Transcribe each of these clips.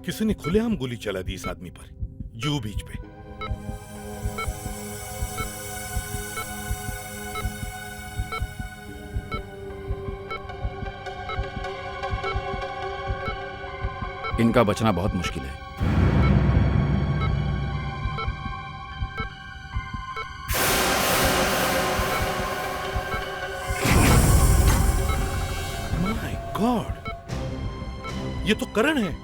किसी ने खुलेआम गोली चला दी इस आदमी पर, जुहू बीच पे। इनका बचना बहुत मुश्किल है। माय गॉड, ये तो करण है।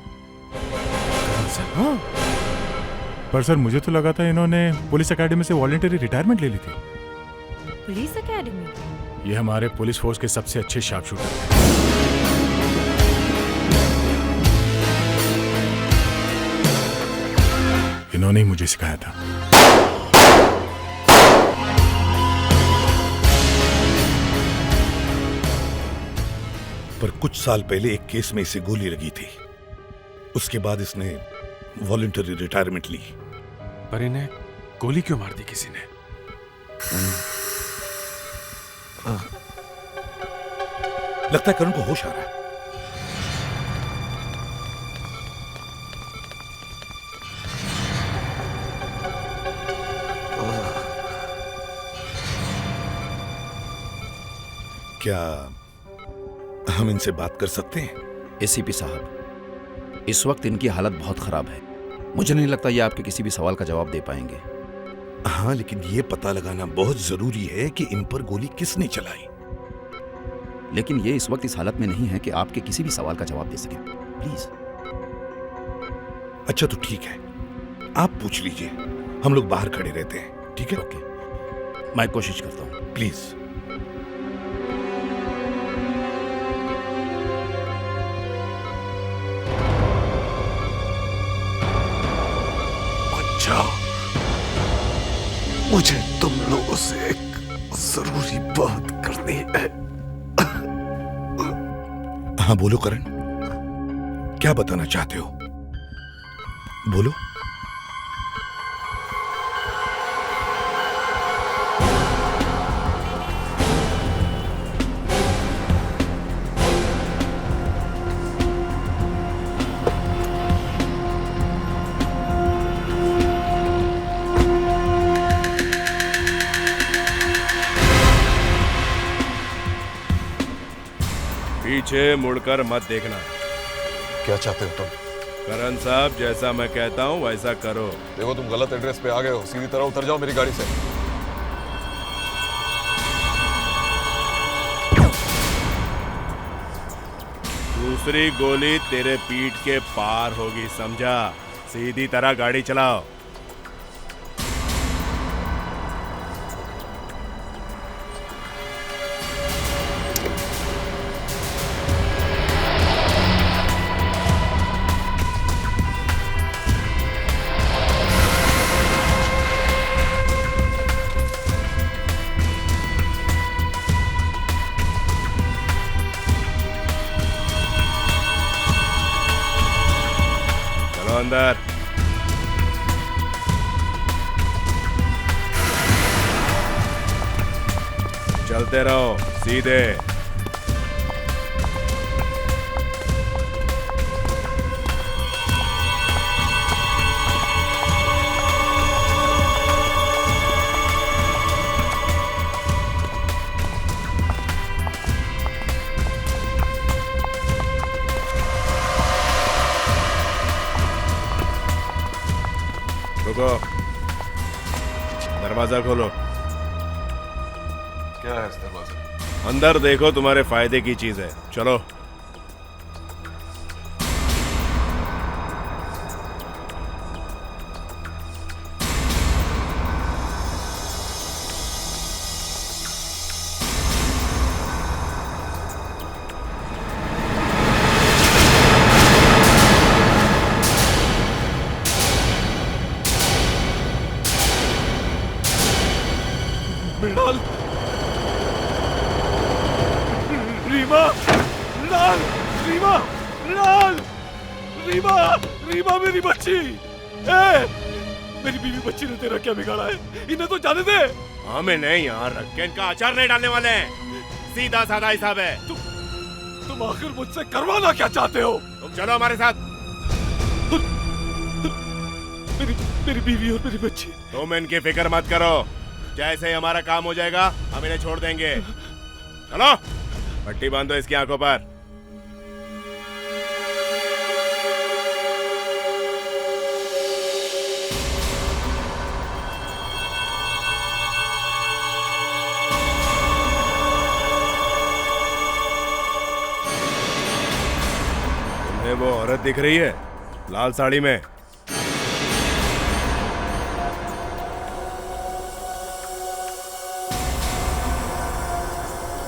हाँ, पर सर मुझे तो लगा था इन्होंने पुलिस एकेडमी से वॉलंटरी रिटायरमेंट ले ली थी। Police academy? ये हमारे पुलिस फोर्स के सबसे अच्छे शार्प शूटर हैं। इन्होंने ही मुझे सिखाया था। पर कुछ साल पहले एक केस में इसे गोली लगी थी, उसके बाद इसने वॉलंटरी रिटायरमेंट ली। पर इन्हें गोली क्यों मार दी किसी ने? लगता है करण को होश आ रहा है। क्या हम इनसे बात कर सकते हैं? एसीपी साहब, इस वक्त इनकी हालत बहुत खराब है। मुझे नहीं लगता ये आपके किसी भी सवाल का जवाब दे पाएंगे। हाँ, लेकिन ये पता लगाना बहुत जरूरी है कि इन पर गोली किसने चलाई। लेकिन ये इस वक्त इस हालत में नहीं है कि आपके किसी भी सवाल का जवाब दे सके। प्लीज। अच्छा तो ठीक है, आप पूछ लीजिए, हम लोग बाहर खड़े रहते हैं। ठीक है? ओके, मैं कोशिश करता हूँ। प्लीज। मुझे तुम लोगों से एक जरूरी बात करनी है। हाँ बोलो करण, क्या बताना चाहते हो? बोलो। पीछे मुड़कर मत देखना। क्या चाहते हो तुम? करण साहब, जैसा मैं कहता हूँ वैसा करो। देखो तुम गलत एड्रेस पे आ गए हो, सीधी तरह उतर जाओ मेरी गाड़ी से। दूसरी गोली तेरे पीठ के पार होगी, समझा? सीधी तरह गाड़ी चलाओ। अंदर। चलते रहो सीधे। रुको, दरवाजा खोलो। क्या है इस दरवाजे? अंदर देखो, तुम्हारे फायदे की चीज है। चलो। मृणाल, रीमा, मृणाल, रीमा, मृणाल, रीमा, रीमा मेरी बच्ची। मेरी बीवी बच्ची ने तेरा क्या बिगाड़ा है? इन्हें तो जाने दे। हमें नहीं यहाँ रख के इनका अचार नहीं डालने वाले हैं। सीधा साधा हिसाब है। तुम आखिर मुझसे करवाना क्या चाहते हो? तुम चलो हमारे साथ। मेरी बीवी और मेरी बच्ची। तुम इनकी फिक्र मत करो, जैसे ही हमारा काम हो जाएगा हम इन्हें छोड़ देंगे। चलो, पट्टी बांधो इसकी आंखों पर। तुम्हें वो औरत दिख रही है लाल साड़ी में?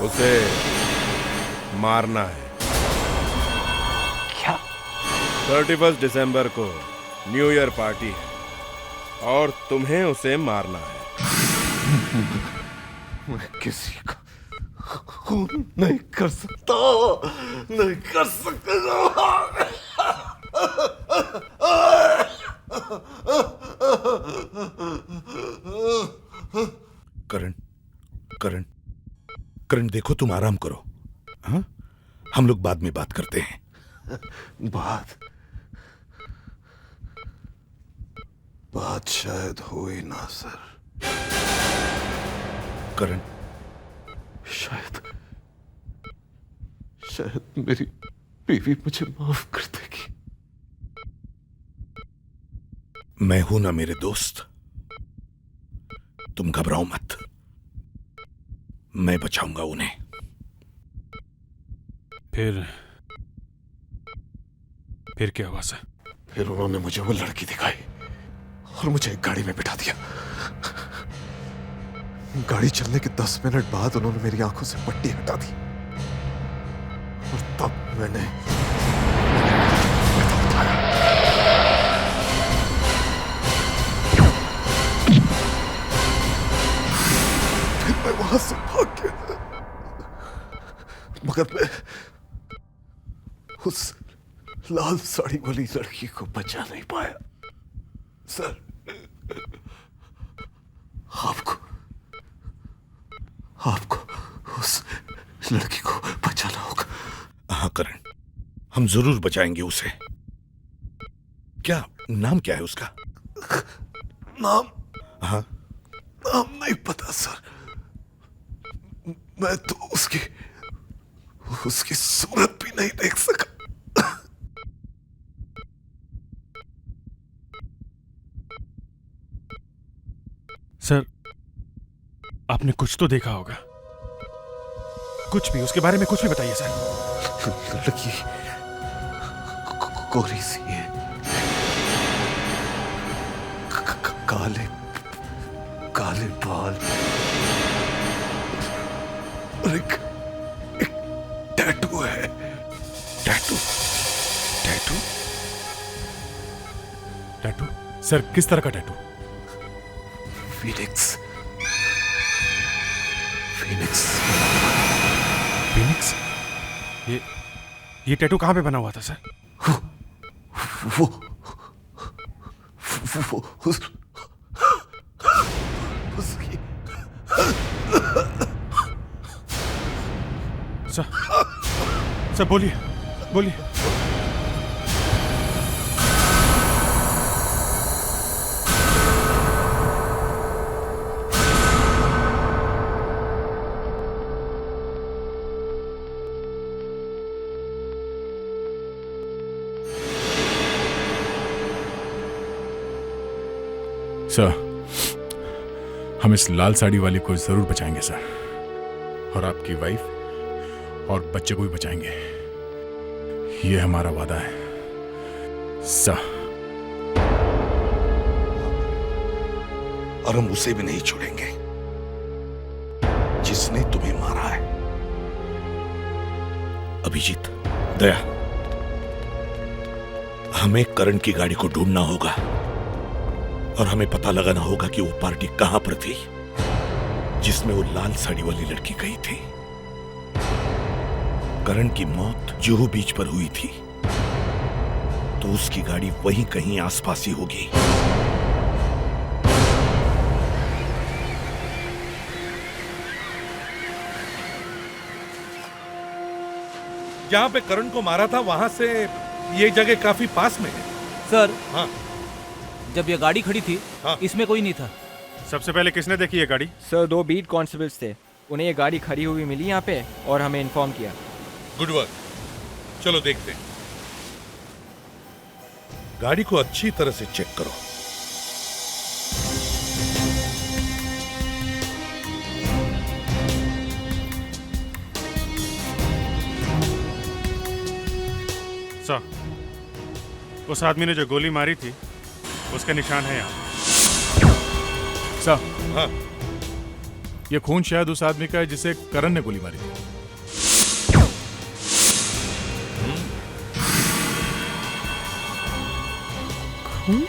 उसे मारना है। क्या? 31 दिसंबर को न्यू ईयर पार्टी है और तुम्हें उसे मारना है। मैं किसी का खून नहीं कर सकता, नहीं कर सकता। करण, करण, करण, देखो तुम आराम करो। हाँ, हम लोग बाद में बात करते हैं। बात शायद हो ही ना सर। करण, शायद मेरी बीवी मुझे माफ कर देगी। मैं हूं ना मेरे दोस्त, तुम घबराओ मत, मैं बचाऊंगा उन्हें। फिर क्या हुआ सर? फिर उन्होंने मुझे वो लड़की दिखाई और मुझे एक गाड़ी में बिठा दिया। गाड़ी चलने के 10 मिनट बाद उन्होंने मेरी आंखों से पट्टी हटा दी और तब मैंने उठाया। फिर मैं वहां से भाग गया, मगर मैं उस लाल साड़ी वाली लड़की को बचा नहीं पाया। सर, आपको उस लड़की को बचाना होगा। हाँ करण, हम जरूर बचाएंगे उसे। क्या नाम क्या है उसका? नाम? हाँ, नाम नहीं पता सर। मैं तो उसकी सूरत भी नहीं देख सका। सर, आपने कुछ तो देखा होगा। कुछ भी, उसके बारे में कुछ भी बताइए सर। लड़की गोरी सी है, काले बाल और एक टैटू है। टैटू? टैटू? टैटू? सर, किस तरह का टैटू? फीनिक्स। ये टैटू कहां पे बना हुआ था सर? वो वो उसकी सर बोलिए बोलिए। सर, हम इस लाल साड़ी वाली को जरूर बचाएंगे सर, और आपकी वाइफ और बच्चे को भी बचाएंगे, ये हमारा वादा है सर। और हम उसे भी नहीं छोड़ेंगे जिसने तुम्हें मारा है। अभिजीत, दया, हमें करण की गाड़ी को ढूंढना होगा और हमें पता लगाना होगा कि वो पार्टी कहां पर थी जिसमें वो लाल साड़ी वाली लड़की गई थी। करण की मौत जुहू बीच पर हुई थी, तो उसकी गाड़ी वहीं कहीं आसपास ही होगी। जहां पे करण को मारा था वहां से ये जगह काफी पास में है। सर, हाँ, जब ये गाड़ी खड़ी थी हाँ। इसमें कोई नहीं था। सबसे पहले किसने देखी ये गाड़ी? सर, 2 बीट कांस्टेबल्स थे, उन्हें ये गाड़ी खड़ी हुई मिली यहाँ पे और हमें इन्फॉर्म किया। Good work. चलो देखते हैं। गाड़ी को अच्छी तरह से चेक करो। सर, उस आदमी ने जो गोली मारी थी उसका निशान है यहाँ। सर, हाँ, ये खून शायद उस आदमी का है जिसे करण ने गोली मारी थी। खून?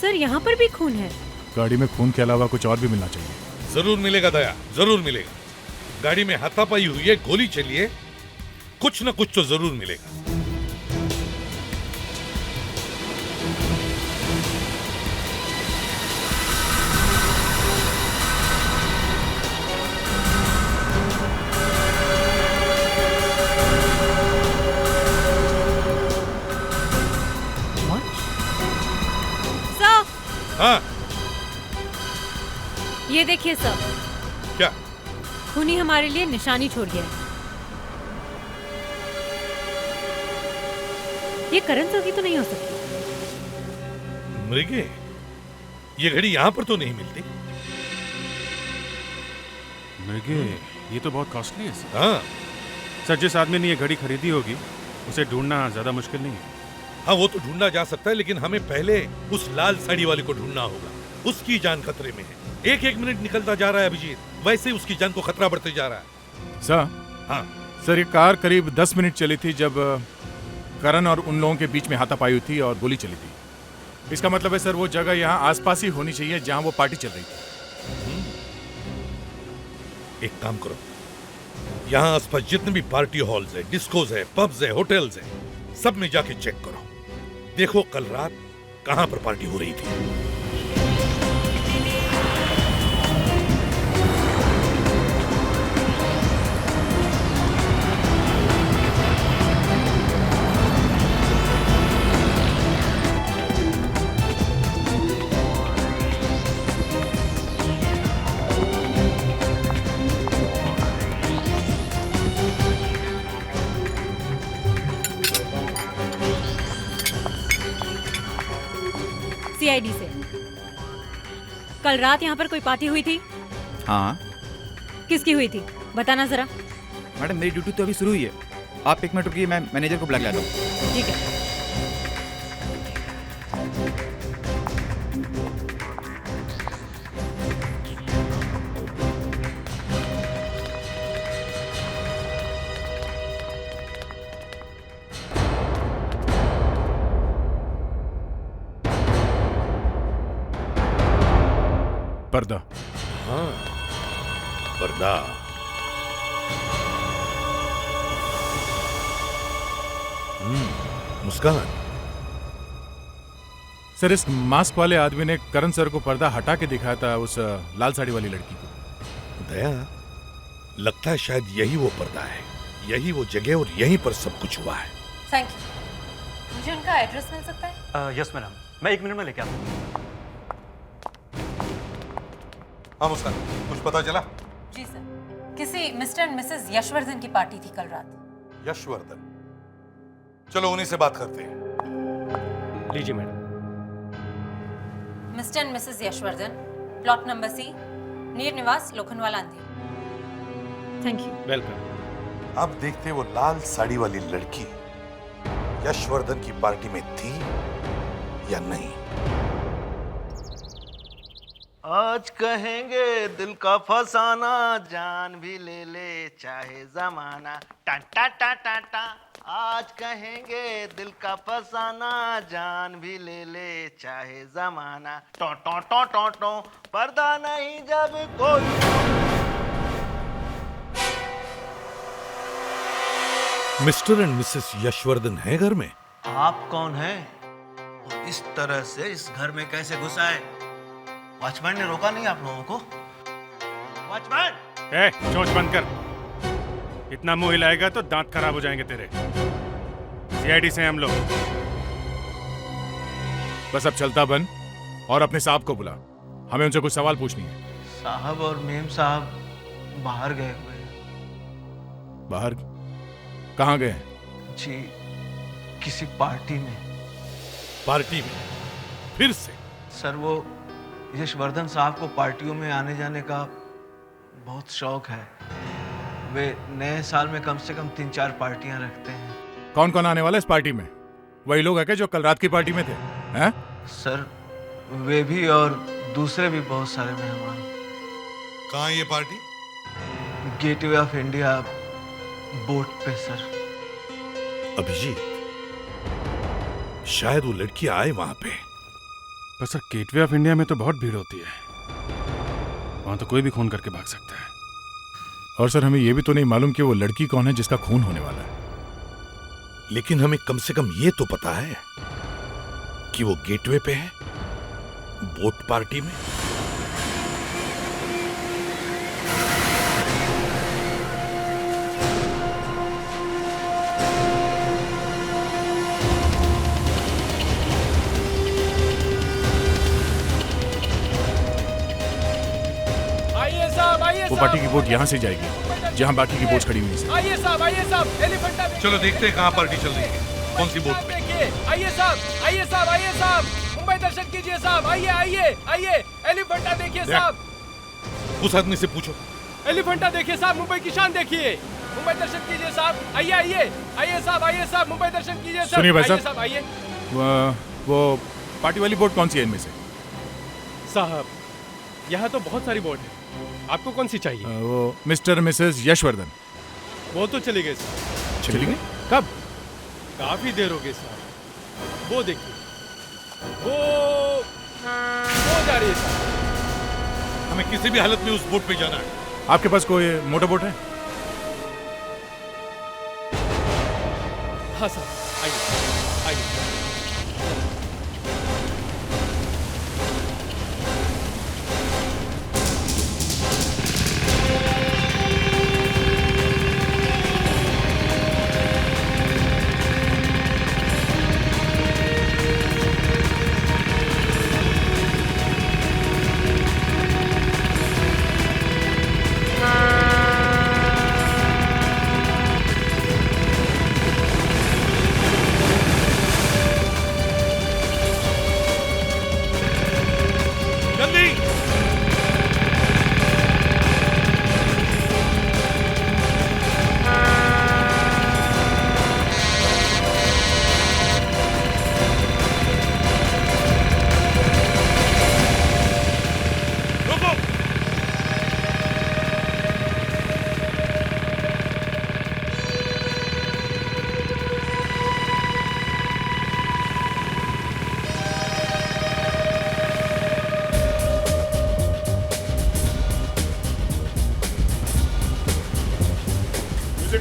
सर, यहाँ पर भी खून है। गाड़ी में खून के अलावा कुछ और भी मिलना चाहिए। जरूर मिलेगा दया, जरूर मिलेगा। गाड़ी में हाथापाई हुई है, गोली चली है, कुछ न कुछ तो जरूर मिलेगा। सर, हाँ, ये देखिए सर, क्या? खूनी हमारे लिए निशानी छोड़ गया है। ये करण सर की तो नहीं हो सकती। मृगे, ये घड़ी यहां पर तो नहीं मिलती। मृगे, ये तो बहुत कॉस्टली है सर। हाँ, सर, जिस आदमी ने ये घड़ी खरीदी होगी उसे ढूंढना ज्यादा मुश्किल नहीं है। हाँ, वो तो ढूंढा जा सकता है, लेकिन हमें पहले उस लाल साड़ी वाले को ढूंढना होगा। उसकी जान खतरे में है। एक मिनट निकलता जा रहा है अभिजीत, वैसे ही उसकी जान को खतरा बढ़ते जा रहा है। सर, हाँ, सर, ये कार करीब 10 मिनट चली थी जब करण और उन लोगों के बीच में हाथापाई हुई थी और गोली चली थी। इसका मतलब है सर, वो जगह यहाँ आसपास ही होनी चाहिए जहाँ वो पार्टी चल रही थी। एक काम करो, यहाँ आसपास जितने भी पार्टी हॉल्स है, डिस्कोज है, पब्स है, होटल्स है, सब में जाके चेक करो। देखो कल रात कहां पर पार्टी हो रही थी। सीआईडी से। कल रात यहाँ पर कोई पार्टी हुई थी? हाँ किसकी हुई थी, बताना जरा। मैडम, मेरी ड्यूटी तो अभी शुरू हुई है। आप 1 मिनट रुकिए, मैं मैनेजर को बुला के लाता हूँ। ठीक है। पर्दा। हाँ, पर्दा। मुस्कान, सर, इस मास्क वाले आदमी ने करण सर को पर्दा हटा के दिखाया था उस लाल साड़ी वाली लड़की को। दया, लगता है शायद यही वो पर्दा है, यही वो जगह और यहीं पर सब कुछ हुआ है। Thank you. मुझे उनका एड्रेस मिल सकता है? यस मैडम, मैं 1 मिनट में लेके आता हूँ। हाँ मुस्कान, कुछ पता चला? जी सर, किसी मिस्टर एंड मिसेस यशवर्धन की पार्टी थी कल रात। यशवर्धन, चलो उन्हीं से बात करते हैं। लीजिए madam. Mr and Mrs Yashvardhan, plot number C, Neer Niwas, Lokhandwala Andheri. Thank you. Welcome. अब देखते वो लाल साड़ी वाली लड़की यशवर्धन की पार्टी में थी या नहीं। आज कहेंगे दिल का फसाना, जान भी ले ले चाहे जमाना। टा टा टा टा टा। आज कहेंगे दिल का फसाना, जान भी ले ले चाहे जमाना। टो टो टो टो टो, पर्दा नहीं जब कोई। मिस्टर एंड मिसेस यशवर्धन है घर में? आप कौन हैं? और इस तरह से इस घर में कैसे घुसा है? वॉचमैन ने रोका नहीं आप लोगों को? वॉचमैन! ए, चोंच बंद कर। इतना मुंह हिलाएगा तो दांत खराब हो जाएंगे तेरे। CID से हैं हम लोग। बस अब चलता बन और अपने साहब को बुला, हमें उनसे कुछ सवाल पूछनी है। साहब और मेम साहब बाहर गए हुए हैं। बाहर? कहाँ गए? जी, किसी पार्टी में। पार्टी में? फिर से? सर, वो यशवर्धन साहब को पार्टियों में आने जाने का बहुत शौक है। वे नए साल में कम से कम 3-4 पार्टियां रखते हैं। कौन कौन आने वाला है इस पार्टी में? वही लोग हैं क्या जो कल रात की पार्टी में थे? हैं? सर, वे भी और दूसरे भी बहुत सारे मेहमान। कहाँ ये party? Gateway of India boat पे सर। अभिजीत, शायद वो लड़की आए वहां पे। पर सर, गेटवे ऑफ इंडिया में तो बहुत भीड़ होती है, वहां तो कोई भी खून करके भाग सकता है। और सर, हमें यह भी तो नहीं मालूम कि वो लड़की कौन है जिसका खून होने वाला है। लेकिन हमें कम से कम ये तो पता है कि वो गेटवे पे है, बोट पार्टी में। वो पार्टी की बोट यहाँ से जाएगी जहाँ बाकी की बोट खड़ी हुई है। आइए साहब, एलिफेंटा चलो देखते हैं कहाँ पार्टी चल रही है, कौन सी बोट पे। देखिए, आइए साहब, मुंबई दर्शन कीजिए साहब। आइए, एलिफेंटा देखिए साहब। उस आदमी से पूछो। एलिफेंटा देखिए साहब, मुंबई की शान देखिए। मुंबई दर्शन कीजिए साहब। आइए साहब, मुंबई दर्शन कीजिए साहब। सुनिए भाई साहब, आइए वो पार्टी वाली बोट कौन सी है इनमें से? साहब, यहाँ तो बहुत सारी बोट है, आपको कौन सी चाहिए? वो मिस्टर मिसेस यशवर्धन। वो तो चली गई साहब। चली गई? कब? काफी देर हो गई साहब। वो देखिए, वो जा रही है साहब। हमें किसी भी हालत में उस बोट पे जाना है। आपके पास कोई मोटर बोट है? हाँ साहब, आइए।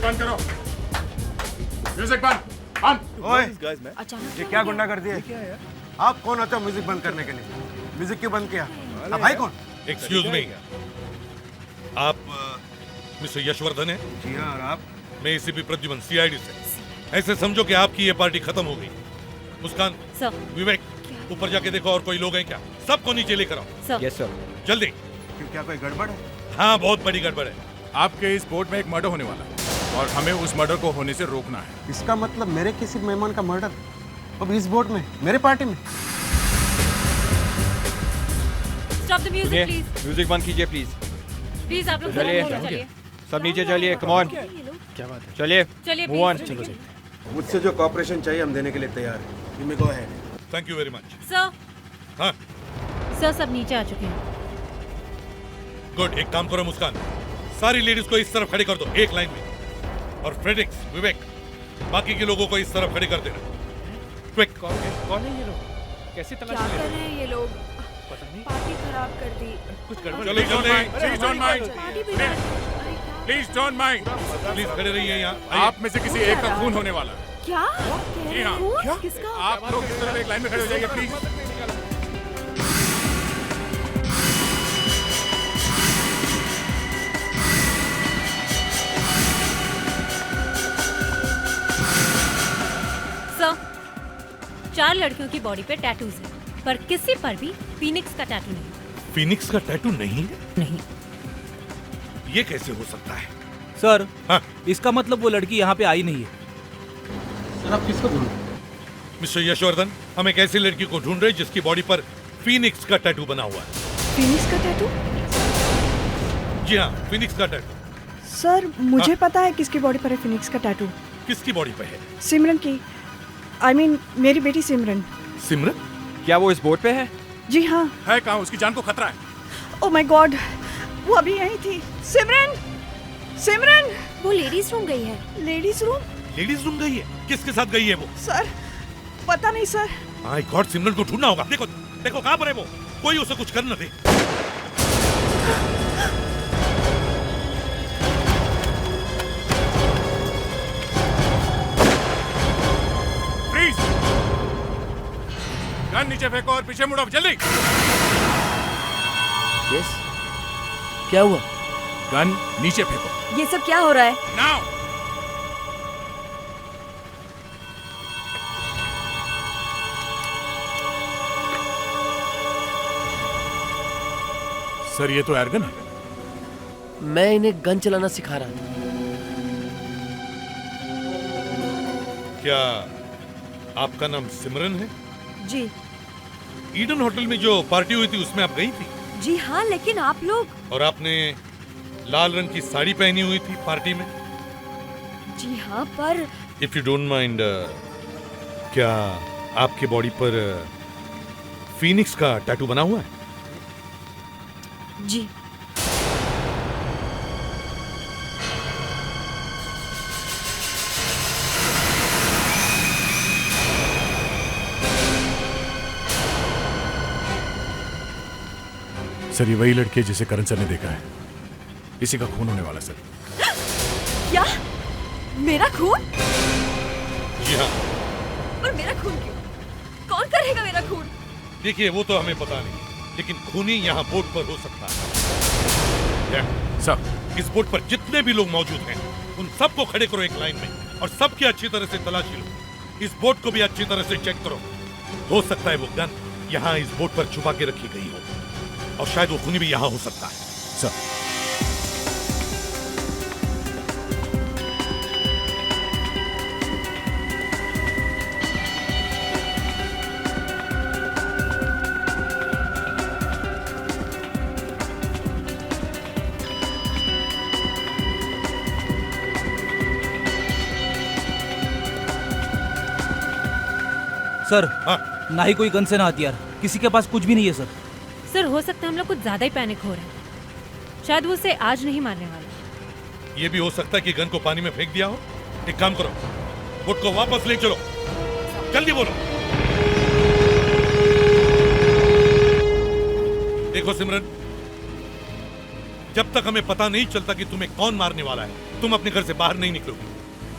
बंद करो, म्यूजिक बंद। ओए, अचानक ये क्या गुंडा कर दिया? आप कौन होते हो म्यूजिक बंद करने के लिए? म्यूजिक क्यों बंद किया? आप भाई कौन? एक्सक्यूज मी, आप मिस्टर यशवर्धन है? जी हाँ, और आप? मैं एसीपी प्रद्युमन, सीआईडी से। ऐसे समझो कि आपकी ये पार्टी खत्म हो गई। मुस्कान, सर, विवेक, ऊपर जाके देखो और कोई लोग हैं क्या। सबको नीचे लेकर आओ। सर। Yes sir. जल्दी। क्यों, क्या कोई गड़बड़ है? हाँ, बहुत बड़ी गड़बड़ है। आपके इस बोट में एक मर्डर होने वाला है और हमें उस मर्डर को होने से रोकना है। इसका मतलब मेरे किसी मेहमान का मर्डर अब इस बोट में, मेरे पार्टी में? Stop the music please. Music बंद कीजिए प्लीज। प्लीज आप लोग चलिए। चलिए। सब नीचे चलिए, कम ऑन। क्या बात है? चलिए, चलिए मूव ऑन। चलो चलो। मुझसे जो कॉपरेशन चाहिए हम देने के लिए तैयार हैं। You may go ahead. Thank you very much. Sir. हाँ, सर सब नीचे आ चुके हैं। गुड। एक काम करो मुस्कान, सारी लेडीज को इस तरफ खड़ी कर दो, एक लाइन में। और फ्रेडिक्स, विवेक, बाकी के लोगों को इस तरफ खड़ी कर देना। क्विक। कौन है ये लोग? कैसे तलाश क्या कर रहे हैं ये लोग? पता नहीं, पार्टी खराब कर दी। कुछ गड़बड़। चलो जल्दी। प्लीज डोंट माइंड, पार्टी बिगाड़ दी। अरे क्या? Please don't mind. प्लीज खड़े रहिए यहाँ। आप में से किसी एक का खून होने वाला है। क्या? जी हाँ। क्या? किसका? आप लोग इस तरफ एक लाइन में खड़े हो जाइए प्लीज। सर, 4 लड़कियों की बॉडी पे टैटूज हैं, पर किसी पर भी फीनिक्स का टैटू नहीं। फिनिक्स का टैटू नहीं है? नहीं। ये कैसे हो सकता है? सर, हाँ, इसका मतलब वो लड़की यहाँ पे आई नहीं है। सर आप किसको ढूंढ? मिस्टर यशवर्धन, हम एक ऐसी लड़की को ढूंढ रहे हैं जिसकी बॉडी पर फीनिक्स का टैटू बना हुआ है। फिनिक्स का टैटू? जी हाँ, फीनिक्स का टैटू। सर मुझे हाँ? पता है किसकी बॉडी पर है फिनिक्स का टैटू। किसकी बॉडी पे है? सिमरन की। I mean, मेरी बेटी सिमरन। सिमरन? क्या वो इस बोट पे है? जी हाँ। है कहाँ? उसकी जान को खतरा है। ओह माय गॉड, वो अभी यहीं थी। सिमरन, सिमरन। वो लेडीज रूम गई है। Ladies room? लेडीज रूम गई है? किसके साथ गई है वो? सर पता नहीं सर। माय गॉड, सिमरन को ढूंढना होगा। देखो देखो कहाँ पर है वो। कोई उसे कुछ कर न दे। फ्रीज। गन नीचे फेंको और पीछे मुड़ो जल्दी। यस। क्या हुआ? गन नीचे फेंको। ये सब क्या हो रहा है? नाउ। सर ये तो एयरगन है। मैं इन्हें गन चलाना सिखा रहा था। क्या आपका नाम सिमरन है? जी। ईडन होटल में जो पार्टी हुई थी उसमें आप गई थी? जी हाँ, लेकिन आप लोग? और आपने लाल रंग की साड़ी पहनी हुई थी पार्टी में? जी हाँ, पर इफ यू डोंट माइंड, क्या आपकी बॉडी पर फीनिक्स का टैटू बना हुआ है? जी। सर ये वही लड़की है जिसे करण सर ने देखा है। इसी का खून होने वाला सर। क्या? मेरा खून? जी हाँ। पर मेरा खून क्यों? कौन करेगा मेरा खून? देखिए वो तो हमें पता नहीं, लेकिन खूनी यहाँ बोट पर हो सकता है। सब इस बोट पर जितने भी लोग मौजूद हैं उन सबको खड़े करो एक लाइन में और सबकी अच्छी तरह से तलाशी लो। इस बोट को भी अच्छी तरह से चेक करो। हो सकता है वो गन यहाँ इस बोट पर छुपा के रखी गई हो और शायद वो खूनी भी यहाँ हो सकता है। सर सर, ना ही कोई गन से ना हथियार, किसी के पास कुछ भी नहीं है सर। सर हो सकता है हम लोग कुछ ज्यादा ही पैनिक हो रहे हैं। शायद वो उसे आज नहीं मारने वाला। ये भी हो सकता है कि गन को पानी में फेंक दिया हो। एक काम करो, बोट को वापस ले चलो। जल्दी बोलो। देखो सिमरन, जब तक हमें पता नहीं चलता कि तुम्हें कौन मारने वाला है, तुम अपने घर से बाहर नहीं निकलोगी।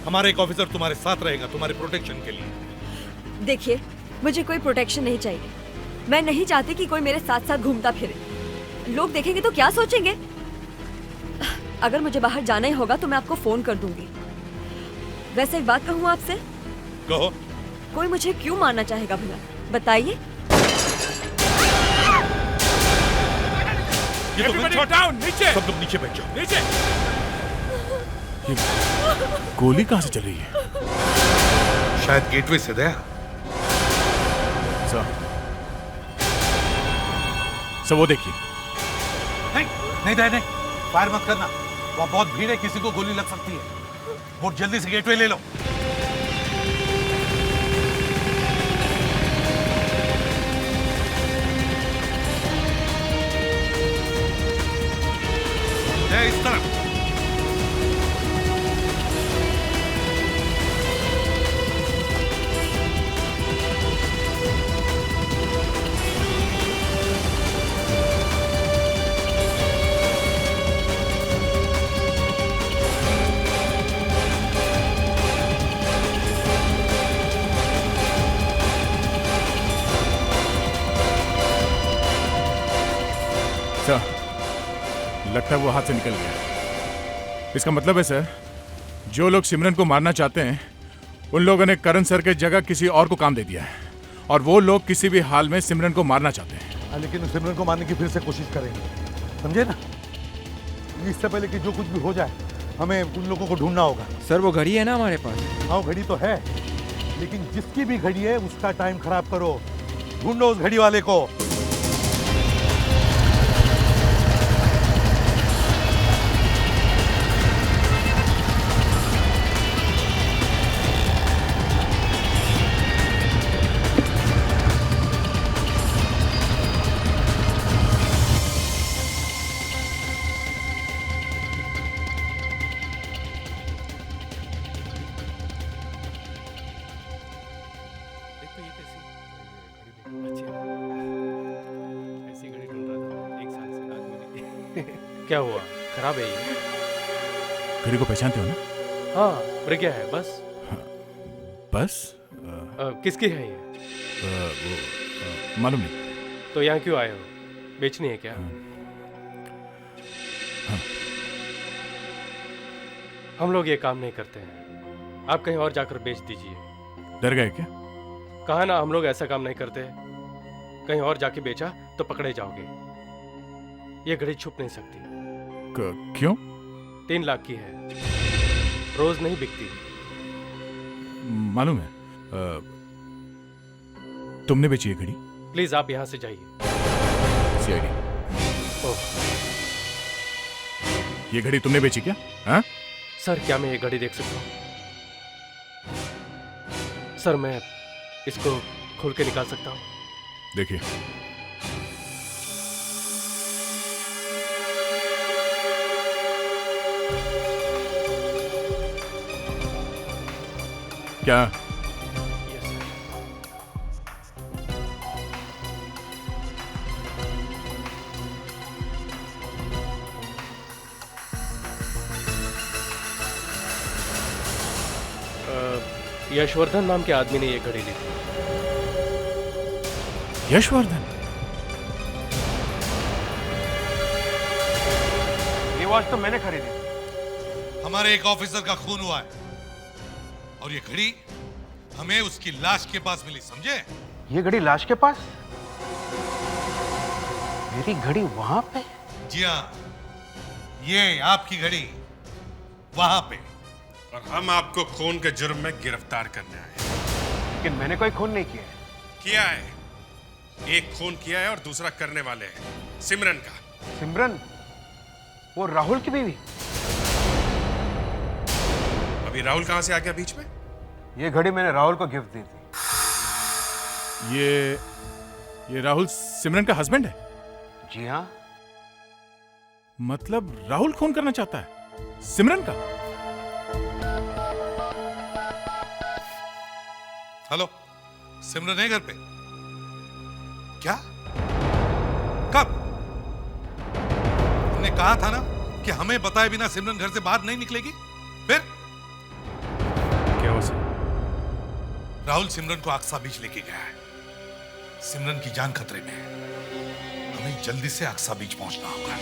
हमारा एक ऑफिसर तुम्हारे साथ रहेगा तुम्हारे प्रोटेक्शन के लिए। देखिए, मुझे कोई प्रोटेक्शन नहीं चाहिए। मैं नहीं चाहती कि कोई मेरे साथ साथ घूमता फिरे। लोग देखेंगे तो क्या सोचेंगे? अगर मुझे बाहर जाना ही होगा तो मैं आपको फोन कर दूंगी। वैसे एक बात कहूँ आपसे? कहो। कोई मुझे क्यों मारना चाहेगा भला, बताइए। ये तो डाउन, नीचे। सब लोग नीचे बैठ जाओ। नीचे। गोली कहां से चल रही है? शायद गेटवे से दया। सर वो देखिए। नहीं नहीं, फायर मत करना, वहाँ बहुत भीड़ है, किसी को गोली लग सकती है। बहुत जल्दी से गेटवे ले लो। इस तरफ। सर लगता है वो हाथ से निकल गया। इसका मतलब है सर, जो लोग सिमरन को मारना चाहते हैं उन लोगों ने करण सर के जगह किसी और को काम दे दिया है, और वो लोग किसी भी हाल में सिमरन को मारना चाहते हैं। लेकिन सिमरन को मारने की फिर से कोशिश करेंगे, समझे ना? इससे पहले कि जो कुछ भी हो जाए हमें उन लोगों को ढूंढना होगा। सर वो घड़ी है ना हमारे पास? हाँ घड़ी तो है, लेकिन जिसकी भी घड़ी है उसका टाइम खराब करो। ढूंढो उस घड़ी वाले को। क्या हुआ? खराब है ये? घड़ी को पहचानते हो ना? हाँ, प्रज्ञा है बस। बस? किसकी है ये? मालूम नहीं। तो यहाँ क्यों आए हो? बेचनी है क्या? हाँ। हम लोग ये काम नहीं करते हैं, आप कहीं और जाकर बेच दीजिए। डर गए क्या? कहा ना हम लोग ऐसा काम नहीं करते। कहीं और जाके बेचा तो पकड़े जाओगे। ये घड़ी छुप नहीं सकती। क्यों? 3 लाख की है, रोज नहीं बिकती। मालूम है। तुमने बेची ये घड़ी? प्लीज आप यहाँ से जाइए। सीआईडी। ओह, ये घड़ी तुमने बेची क्या? हाँ? सर क्या मैं ये घड़ी देख सकता हूँ? सर मैं इसको खोल के निकाल सकता हूँ? देखिए। क्या? यशवर्धन नाम के आदमी ने ये घड़ी ली थी। यशवर्धन? ये वॉच तो मैंने खरीदी। हमारे एक ऑफिसर का खून हुआ है और ये घड़ी हमें उसकी लाश के पास मिली, समझे? ये घड़ी लाश के पास? मेरी घड़ी वहां पे? जी हाँ, ये आपकी घड़ी वहां पे। और हम आपको खून के जुर्म में गिरफ्तार करने आए हैं। लेकिन मैंने कोई खून नहीं किया है। किया है। एक खून किया है और दूसरा करने वाले हैं, सिमरन का। सिमरन? वो राहुल की बीवी? अभी राहुल कहां से आ गया बीच में? ये घड़ी मैंने राहुल को गिफ्ट दी थी। ये राहुल सिमरन का हस्बैंड है? जी हाँ। मतलब राहुल खून करना चाहता है सिमरन का? हेलो, सिमरन है घर पे? क्या? कब? हमने कहा था ना कि हमें बताए बिना सिमरन घर से बाहर नहीं निकलेगी। फिर क्या हुआ सर? राहुल सिमरन को अक्सा बीच लेके गया है। सिमरन की जान खतरे में है। हमें जल्दी से अक्सा बीच पहुंचना होगा।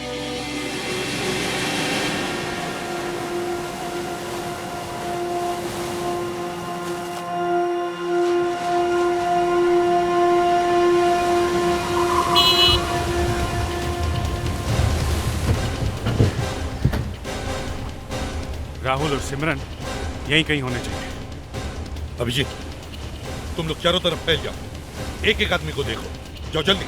राहुल और सिमरन यहीं कहीं होने चाहिए। अभिजीत, तुम लोग चारों तरफ फैल जाओ, एक एक आदमी को देखो, जाओ जल्दी।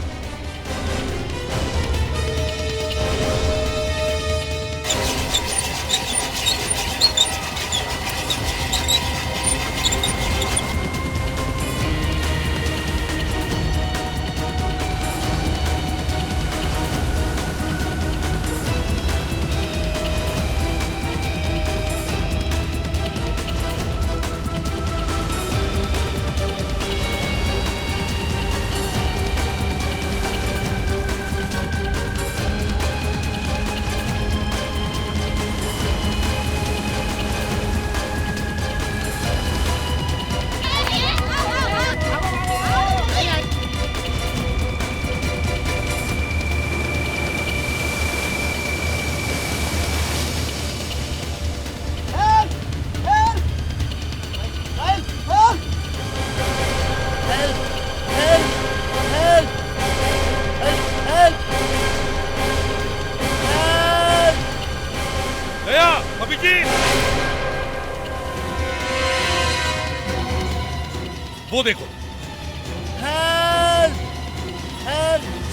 वो देखो।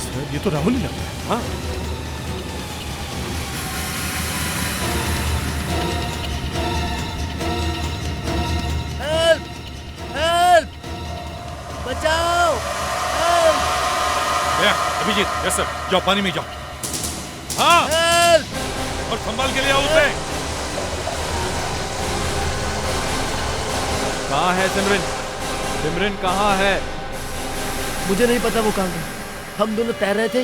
सर, ये तो राहुल ही लगता है। हाँ, बचाओ! Abhijit, yes sir. जाओ पानी में जाओ। हाँ, और संभाल के ले आओ उसे। कहाँ है सिमरन? सिमरन कहाँ है? मुझे नहीं पता वो कहाँ गई। हम दोनों तैर रहे थे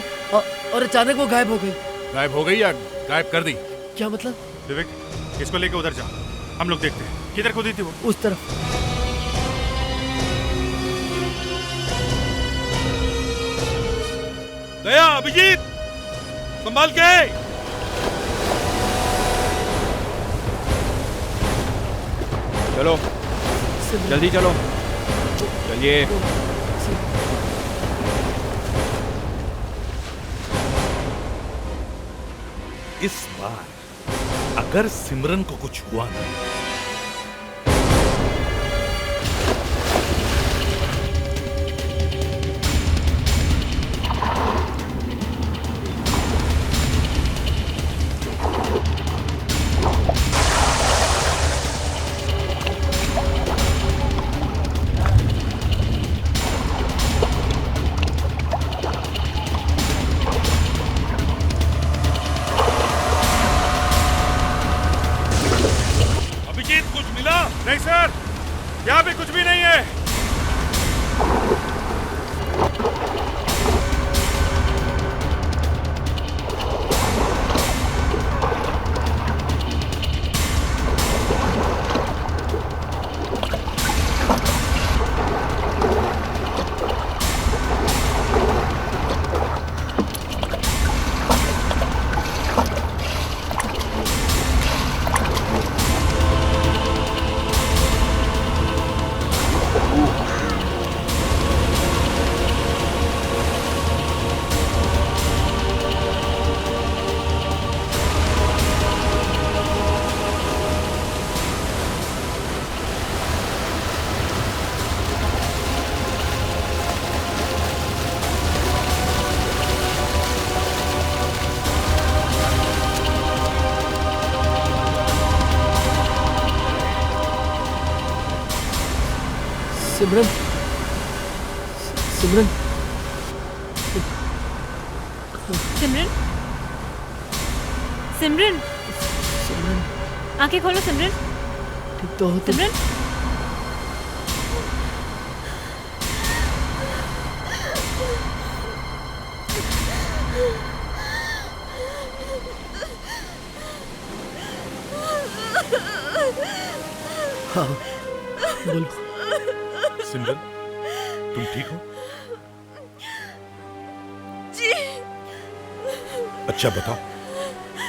और अचानक वो गायब हो गई। गायब हो गई या गायब कर दी? क्या मतलब? विवेक, इसको लेके उधर जाओ, हम लोग देखते हैं। किधर कूदी थी वो? उस तरफ। दया, अभिजीत, संभाल के। चलो, जल्दी चलो, चलिए। इस बार अगर सिमरन को कुछ हुआ ना, नहीं सर, यहाँ पे कुछ भी नहीं है। सिमरन, सिमरन, सिमरन, सिमरन, सिमरन, आंखें खोलो सिमरन। ठीक तो हो तुम? सिमरन, हाँ, बोलो। सिमरन, तुम ठीक हो? अच्छा बताओ,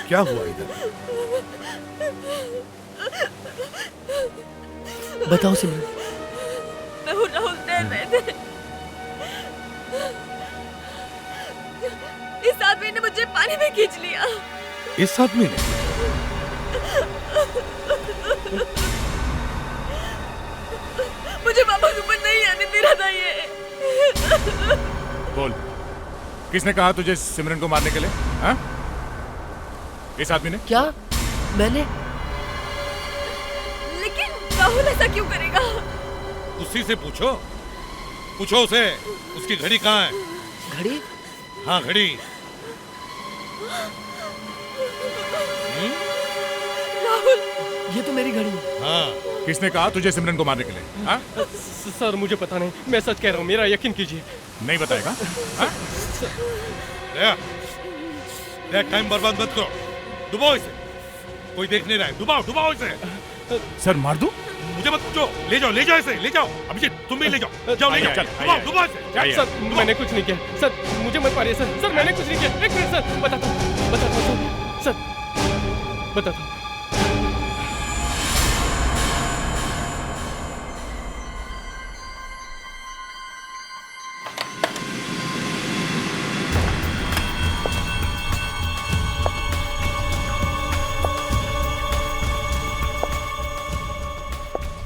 क्या हुआ इधर? बताओ सिमरन। मैं हूँ राहुल, तैर रहे थे। इस आदमी ने मुझे पानी में खींच लिया। इस आदमी ने? मुझे पापा के ऊपर नहीं आने दे रहा था ये। बोल, किसने कहा तुझे सिमरन को मारने के लिए? हाँ? इस आदमी ने? क्या? मैंने? लेकिन राहुल ऐसा क्यों करेगा? उसी से पूछो, पूछो उसे, उसकी घड़ी कहाँ है? घड़ी? हाँ घड़ी। राहुल, ये तो मेरी घड़ी है। हाँ। किसने कहा तुझे सिमरन को मारने के लिए? हाँ? सर मुझे पता नहीं, मैं सच कह रहा हूँ, मेरा यकीन कीजिए। नहीं बताएगा? हाँ? टाइम बर्बाद मत करो, डुबाओ इसे, कोई देख नहीं रहा है, डुबाओ डुबाओ इसे। सर मार दूं? मुझे मत पूछो, ले जाओ इसे, ले जाओ। अभिजीत तुम भी ले जाओ, जाओ ले जाओ, डुबाओ डुबाओ इसे। सर मैंने कुछ नहीं किया, सर मुझे मत मारिए सर, सर मैंने कुछ नहीं किया। एक मिनट सर, बताता हूँ सर, बताता हूँ।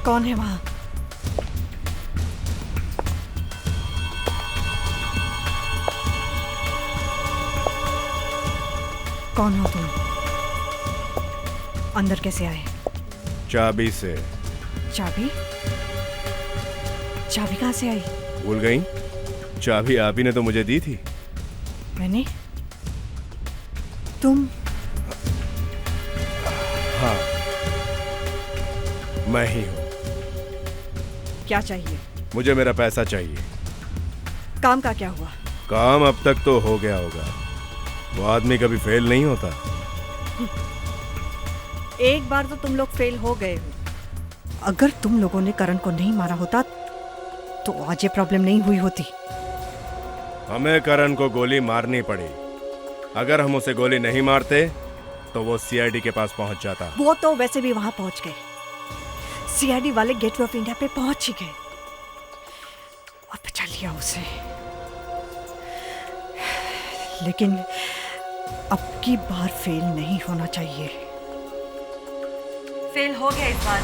कौन है वहां? कौन हो तुम? अंदर कैसे आए? चाबी से। चाबी? चाबी कहां से आई? भूल गई? चाबी आप ही ने तो मुझे दी थी। मैंने? तुम? हाँ, मैं ही हूं। क्या चाहिए? मुझे मेरा पैसा चाहिए। काम का क्या हुआ? काम अब तक तो हो गया होगा, वो आदमी कभी फेल नहीं होता। एक बार तो तुम लोग फेल हो गए हो। अगर तुम लोगों ने करण को नहीं मारा होता तो आज ये प्रॉब्लम नहीं हुई होती। हमें करण को गोली मारनी पड़ी। अगर हम उसे गोली नहीं मारते तो वो सीआईडी के पास पहुंच जाता। वो तो वैसे भी वहां पहुंच गए, सीआईडी वाले गेटवे ऑफ इंडिया पे पहुंच ही गए और बचा लिया उसे। लेकिन अब की बार फेल नहीं होना चाहिए। फेल हो गया इस बार।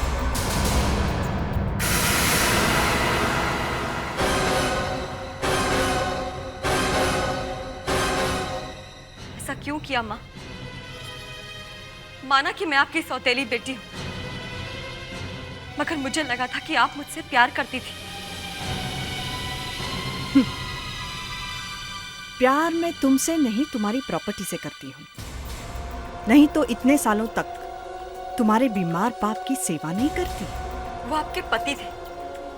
ऐसा क्यों किया माँ? माना कि मैं आपकी सौतेली बेटी हूं, मगर मुझे लगा था कि आप मुझसे प्यार करती थी। प्यार मैं तुमसे नहीं, तुम्हारी प्रॉपर्टी से करती हूँ। नहीं तो इतने सालों तक तुम्हारे बीमार बाप की सेवा नहीं करती। वो आपके पति थे,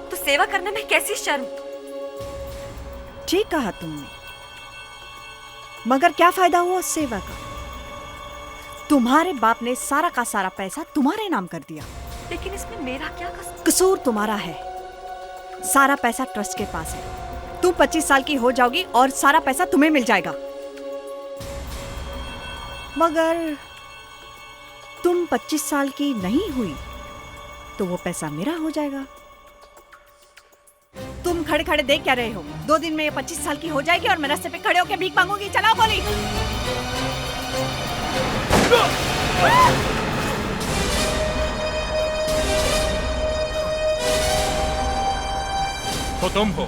तो सेवा करने में कैसी शर्म? ठीक कहा तुमने, मगर क्या फायदा हुआ उस सेवा का? तुम्हारे बाप ने सारा का सारा पैसा तुम्हारे नाम कर दिया। लेकिन इसमें मेरा क्या कसूर? कसूर तुम्हारा है। सारा पैसा ट्रस्ट के पास है। तुम 25 साल की हो जाओगी और सारा पैसा तुम्हें मिल जाएगा। मगर तुम 25 साल की नहीं हुई तो वो पैसा मेरा हो जाएगा। तुम खड़े खड़े देख क्या रहे हो? 2 दिन में ये 25 साल की हो जाएगी और मैं रास्ते पे खड़े होकर भीख मांगूंगी। चलाओ गोली। तो तुम हो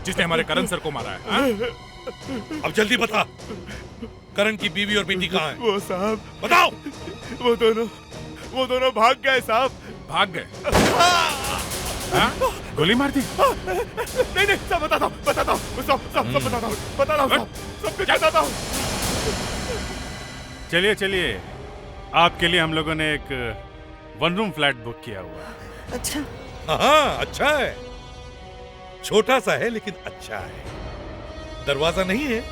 जिसने हमारे करण सर को मारा है? हाँ? अब जल्दी बता, करण की बीवी और बेटी कहाँ है? वो साहब, बताओ। वो दोनों भाग गए साहब। भाग गए? हाँ? गोली मार दी? नहीं सब बताता हूँ बताता हूँ सब कुछ बताता हूँ। चलिए आपके लिए हम लोगों ने एक 1 रूम फ्लैट बुक किया हुआ है। अच्छा। हाँ अच्छा है, छोटा सा है लेकिन अच्छा है। दरवाजा नहीं है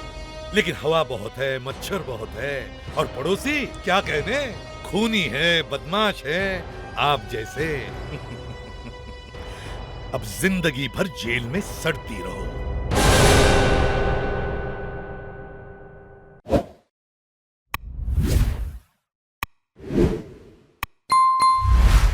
लेकिन हवा बहुत है, मच्छर बहुत है, और पड़ोसी क्या कहने, खूनी है, बदमाश है, आप जैसे। अब जिंदगी भर जेल में सड़ती रहो।